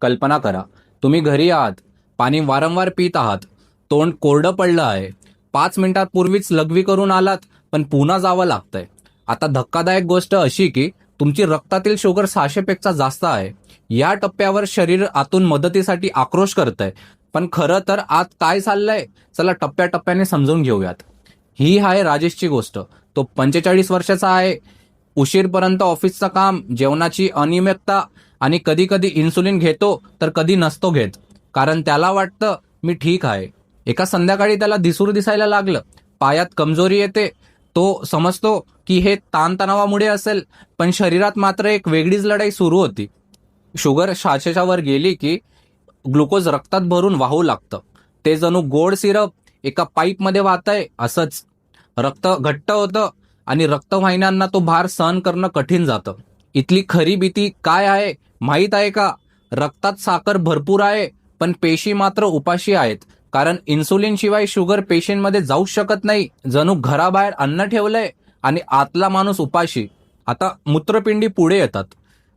कल्पना करा, तुम्ही घरी आहात, पाणी वारंवार पित आहात, तोंड कोरडं पडलं आहे, 5 मिनिटांपूर्वीच लघवी करून आलात, पण पुन्हा जावं लागतंय. आता धक्कादायक गोष्ट अशी की तुमची रक्तातील शुगर 600 पेक्षा जास्त आहे. या टप्प्यावर शरीर आतून मदतीसाठी आक्रोश करतंय, पण खरं तर आत काय चाललंय, चला टप्प्याटप्प्याने समजून घेऊयात. ही आहे राजेशची गोष्ट. तो 45 वर्षाचा आहे. उशीरपर्यंत ऑफिसचं काम, जेवणाची अनियमितता आणि कधी कधी इन्सुलिन घेतो तर कधी नसतो घेत, कारण त्याला वाटतं मी ठीक आहे. एका संध्याकाळी त्याला दिसायला लागलं, पायात कमजोरी येते. तो समजतो की हे ताणतणावामुळे असेल, पण शरीरात मात्र एक वेगळीच लढाई सुरू होती. शुगर 600च्या वर गेली की ग्लुकोज रक्तात भरून वाहू लागतं. ते जणू गोड सिरप एका पाईपमध्ये वाहतंय असंच. रक्त घट्ट होतं आणि रक्तवाहिन्यांना तो भार सहन करणं कठीण जातं. इथली खरी भीती काय आहे माहीत आहे का? रक्तात साखर भरपूर आहे, पण पेशी मात्र उपाशी आहेत. कारण इन्सुलिन शिवाय शुगर पेशींमध्ये जाऊच शकत नाही. जणू घराबाहेर अन्न ठेवलंय आणि आतला माणूस उपाशी. आता मूत्रपिंडी पुढे येतात.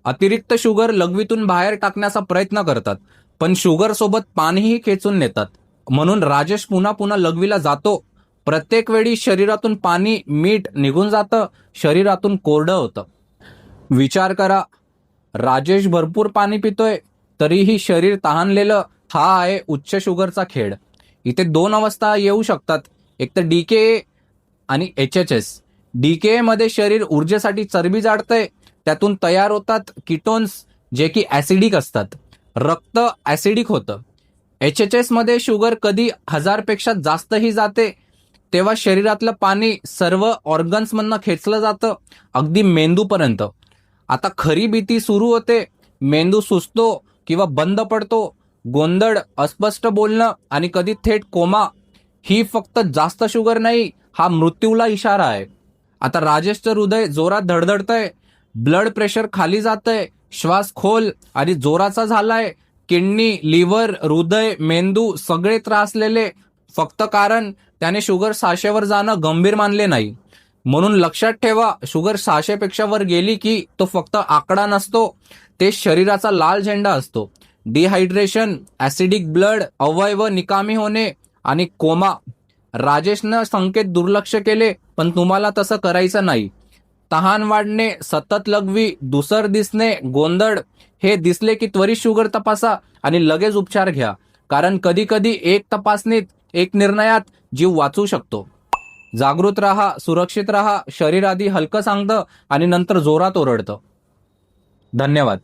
अतिरिक्त शुगर लघवीतून बाहेर टाकण्याचा प्रयत्न करतात, पण शुगर सोबत पाणीही खेचून नेतात. म्हणून राजेश पुन्हा पुन्हा लघवीला जातो. प्रत्येक वेळी शरीरातून पाणी, मीठ निघून जातं, शरीरातून कोरडं होतं. विचार करा, राजेश भरपूर पाणी पितोय, तरीही शरीर तहानलेलं. हा आहे उच्च शुगरचा खेळ. इथे दोन अवस्था येऊ शकतात, एक तर डीके आणि HHS. डीके मध्ये शरीर ऊर्जेसाठी चरबी जाळतंय, त्यातून तयार होतात किटोन्स, जे की ऍसिडिक असतात. रक्त ऍसिडिक होतं. HHS मध्ये शुगर कधी 1000 पेक्षा जास्तही जाते, तेव्हा शरीरातलं पाणी सर्व ऑर्गन्समधनं खेचलं जातं, अगदी मेंदूपर्यंत. आता खरी भीती सुरू होते. मेंदू सुचतो किंवा बंद पडतो, गोंधळ, अस्पष्ट बोलणं आणि कधी थेट कोमा. ही फक्त जास्त शुगर नाही, हा मृत्यूला इशारा आहे. आता राजेशचं हृदय जोरात धडधडतंय, ब्लड प्रेशर खाली जातंय, श्वास खोल आणि जोराचा झालाय. किडनी, लिव्हर, हृदय, मेंदू सगळे त्रासलेले, फक्त कारण त्याने शुगर 600 वर जाणं गंभीर मानले नाही. म्हणून लक्षात ठेवा, शुगर 600 पेक्षा वर गेली की तो फक्त आकडा नसतो, ते शरीराचा लाल झेंडा असतो. डिहायड्रेशन, ऍसिडिक ब्लड, अवयव निकामी होणे आणि कोमा. राजेशनं संकेत दुर्लक्ष केले, पण तुम्हाला तसं करायचं नाही. तहान वाढणे, सतत लघवी, धुसर दिसणे, गोंधळ, हे दिसले की त्वरित शुगर तपासा आणि लगेच उपचार घ्या. कारण कधी कधी एक तपासणीत, एक निर्णयात जीव वाचू शकतो. जागृत राहा, सुरक्षित राहा. शरीर आधी हलकं सांगतं आणि नंतर जोरात ओरडतं. धन्यवाद.